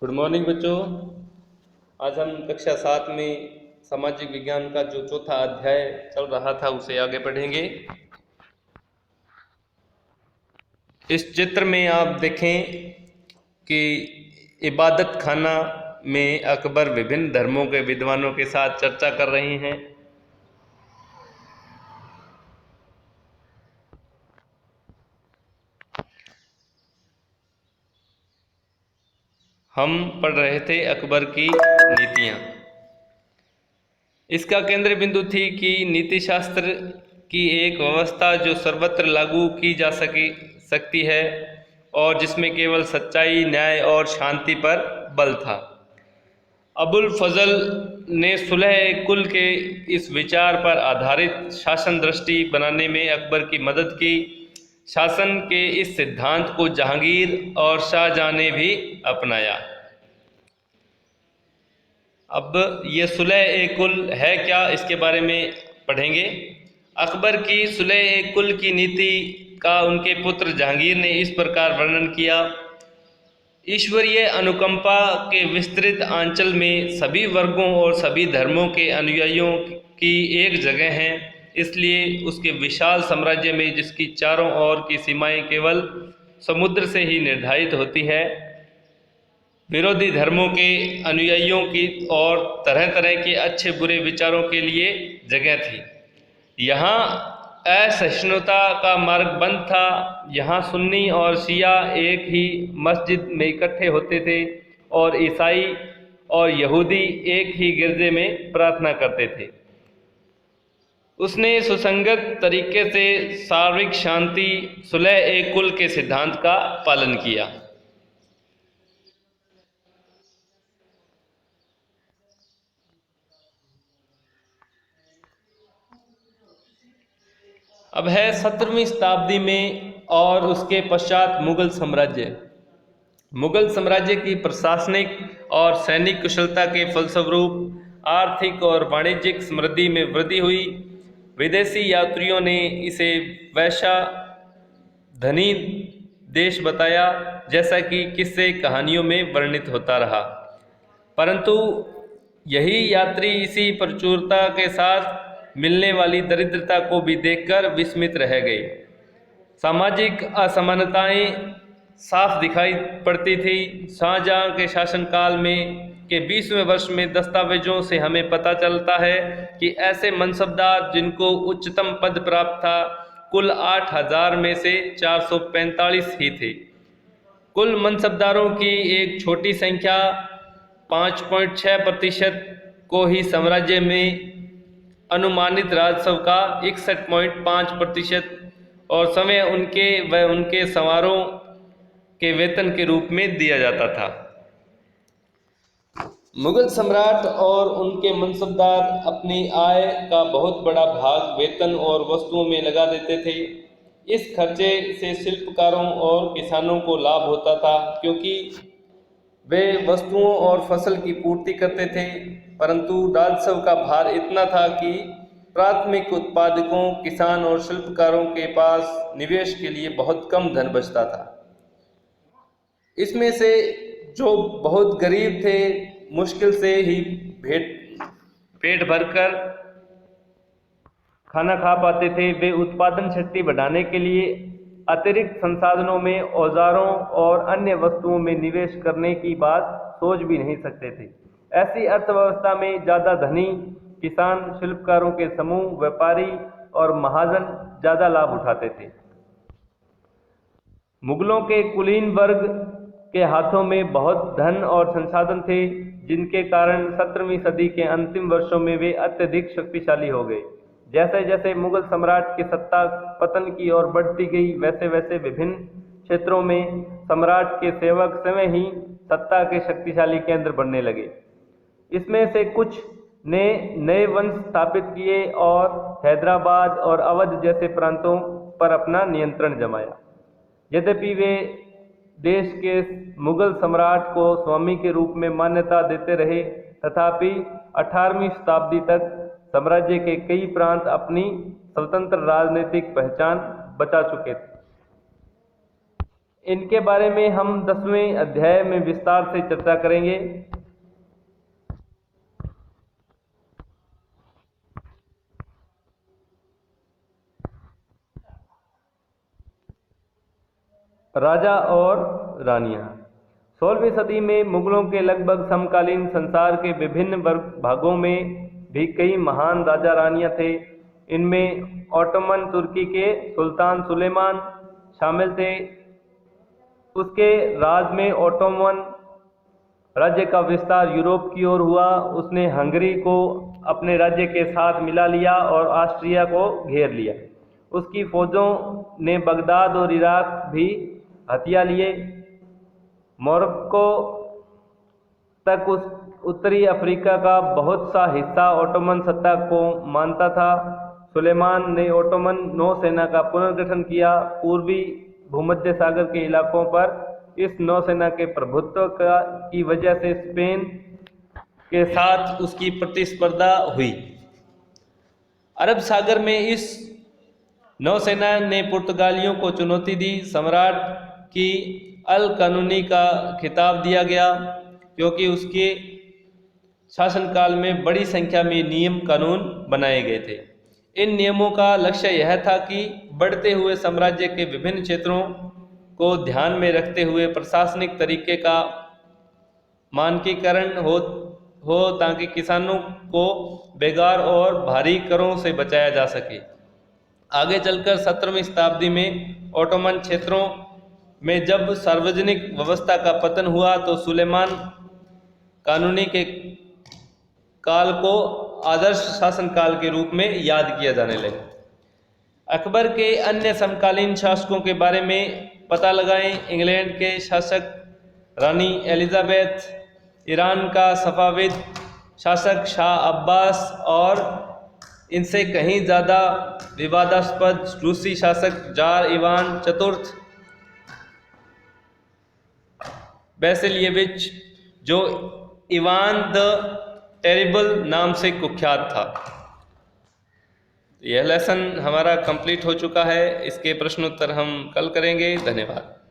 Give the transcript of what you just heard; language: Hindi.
गुड मॉर्निंग बच्चों। आज हम कक्षा 7 में सामाजिक विज्ञान का जो चौथा अध्याय चल रहा था उसे आगे पढ़ेंगे। इस चित्र में आप देखें कि इबादत खाना में अकबर विभिन्न धर्मों के विद्वानों के साथ चर्चा कर रहे हैं। हम पढ़ रहे थे अकबर की नीतियाँ। इसका केंद्र बिंदु थी कि नीति शास्त्र की एक व्यवस्था जो सर्वत्र लागू की जा सकती है और जिसमें केवल सच्चाई, न्याय और शांति पर बल था। अबुल फजल ने सुलह कुल के इस विचार पर आधारित शासन दृष्टि बनाने में अकबर की मदद की। शासन के इस सिद्धांत को जहांगीर और शाहजहां ने भी अपनाया। अब ये सुलह-ए-कुल है क्या, इसके बारे में पढ़ेंगे। अकबर की सुलह-ए-कुल की नीति का उनके पुत्र जहांगीर ने इस प्रकार वर्णन किया। ईश्वरीय अनुकंपा के विस्तृत आंचल में सभी वर्गों और सभी धर्मों के अनुयायियों की एक जगह है, इसलिए उसके विशाल साम्राज्य में जिसकी चारों ओर की सीमाएं केवल समुद्र से ही निर्धारित होती है, विरोधी धर्मों के अनुयायियों की और तरह तरह के अच्छे बुरे विचारों के लिए जगह थी। यहाँ असहिष्णुता का मार्ग बंद था। यहाँ सुन्नी और शिया एक ही मस्जिद में इकट्ठे होते थे और ईसाई और यहूदी एक ही गिरजे में प्रार्थना करते थे। उसने सुसंगत तरीके से सार्वत्रिक शांति, सुलह-ए-कुल के सिद्धांत का पालन किया। अब है 17वीं शताब्दी में और उसके पश्चात मुगल साम्राज्य। मुगल साम्राज्य की प्रशासनिक और सैनिक कुशलता के फलस्वरूप आर्थिक और वाणिज्यिक समृद्धि में वृद्धि हुई। विदेशी यात्रियों ने इसे वैसा धनी देश बताया जैसा कि किस्से कहानियों में वर्णित होता रहा, परंतु यही यात्री इसी प्रचुरता के साथ मिलने वाली दरिद्रता को भी देखकर विस्मित रह गए। सामाजिक असमानताएं साफ दिखाई पड़ती थी। शाहजहां के शासनकाल में के 20वें वर्ष में दस्तावेजों से हमें पता चलता है कि ऐसे मनसबदार जिनको उच्चतम पद प्राप्त था कुल 8000 में से 445 ही थे। कुल मनसबदारों की एक छोटी संख्या 5.6% को ही साम्राज्य में अनुमानित राजस्व का 61.5% और समय उनके सवारों के वेतन के रूप में दिया जाता था। मुगल सम्राट और उनके मनसबदार अपनी आय का बहुत बड़ा भाग वेतन और वस्तुओं में लगा देते थे। इस खर्चे से शिल्पकारों और किसानों को लाभ होता था क्योंकि वे वस्तुओं और फसल की पूर्ति करते थे, परंतु राजस्व का भार इतना था कि प्राथमिक उत्पादकों, किसान और शिल्पकारों के पास निवेश के लिए बहुत कम धन बचता था। इसमें से जो बहुत गरीब थे मुश्किल से ही पेट भरकर खाना खा पाते थे। वे उत्पादन शक्ति बढ़ाने के लिए अतिरिक्त संसाधनों में, औजारों और अन्य वस्तुओं में निवेश करने की बात सोच भी नहीं सकते थे। ऐसी अर्थव्यवस्था में ज़्यादा धनी किसान, शिल्पकारों के समूह, व्यापारी और महाजन ज़्यादा लाभ उठाते थे। मुगलों के कुलीन वर्ग के हाथों में बहुत धन और संसाधन थे, जिनके कारण 17वीं सदी के अंतिम वर्षों में वे अत्यधिक शक्तिशाली हो गए। जैसे जैसे मुगल सम्राट की सत्ता पतन की ओर बढ़ती गई, वैसे वैसे विभिन्न क्षेत्रों में सम्राट के सेवक स्वयं ही सत्ता के शक्तिशाली केंद्र बनने लगे। इसमें से कुछ ने नए वंश स्थापित किए और हैदराबाद और अवध जैसे प्रांतों पर अपना नियंत्रण जमाया। यद्यपि वे देश के मुगल सम्राट को स्वामी के रूप में मान्यता देते रहे, तथापि 18वीं शताब्दी तक साम्राज्य के कई प्रांत अपनी स्वतंत्र राजनीतिक पहचान बचा चुके थे। इनके बारे में हम 10वें अध्याय में विस्तार से चर्चा करेंगे। राजा और रानियां। 16वीं सदी में मुगलों के लगभग समकालीन संसार के विभिन्न भागों में भी कई महान राजा रानियां थे। इनमें ओटोमन तुर्की के सुल्तान सुलेमान शामिल थे। उसके राज में ओटोमन राज्य का विस्तार यूरोप की ओर हुआ। उसने हंगरी को अपने राज्य के साथ मिला लिया और ऑस्ट्रिया को घेर लिया। उसकी फौजों ने बगदाद और इराक भी हथिया लिए। मोरक्को तक उस उत्तरी अफ्रीका का बहुत सा हिस्सा ओटोमन सत्ता को मानता था। सुलेमान ने ओटोमन नौसेना का पुनर्गठन किया। पूर्वी भूमध्य सागर के इलाकों पर इस नौसेना के प्रभुत्व की वजह से स्पेन के साथ उसकी प्रतिस्पर्धा हुई। अरब सागर में इस नौसेना ने पुर्तगालियों को चुनौती दी। सम्राट की अल कानूनी का खिताब दिया गया क्योंकि उसके शासनकाल में बड़ी संख्या में नियम कानून बनाए गए थे। इन नियमों का लक्ष्य यह था कि बढ़ते हुए साम्राज्य के विभिन्न क्षेत्रों को ध्यान में रखते हुए प्रशासनिक तरीके का मानकीकरण हो ताकि किसानों को बेगार और भारी करों से बचाया जा सके। आगे चलकर 17वीं शताब्दी में ओटोमन क्षेत्रों में जब सार्वजनिक व्यवस्था का पतन हुआ तो सुलेमान कानूनी के काल को आदर्श शासनकाल के रूप में याद किया जाने लगा। अकबर के अन्य समकालीन शासकों के बारे में पता लगाएं। इंग्लैंड के शासक रानी एलिजाबेथ, ईरान का सफाविद शासक शाह अब्बास और इनसे कहीं ज़्यादा विवादास्पद रूसी शासक जार इवान चतुर्थ बैसिलियविच, जो इवान द टेरिबल नाम से कुख्यात था। यह लेसन हमारा कंप्लीट हो चुका है। इसके प्रश्नोत्तर हम कल करेंगे। धन्यवाद।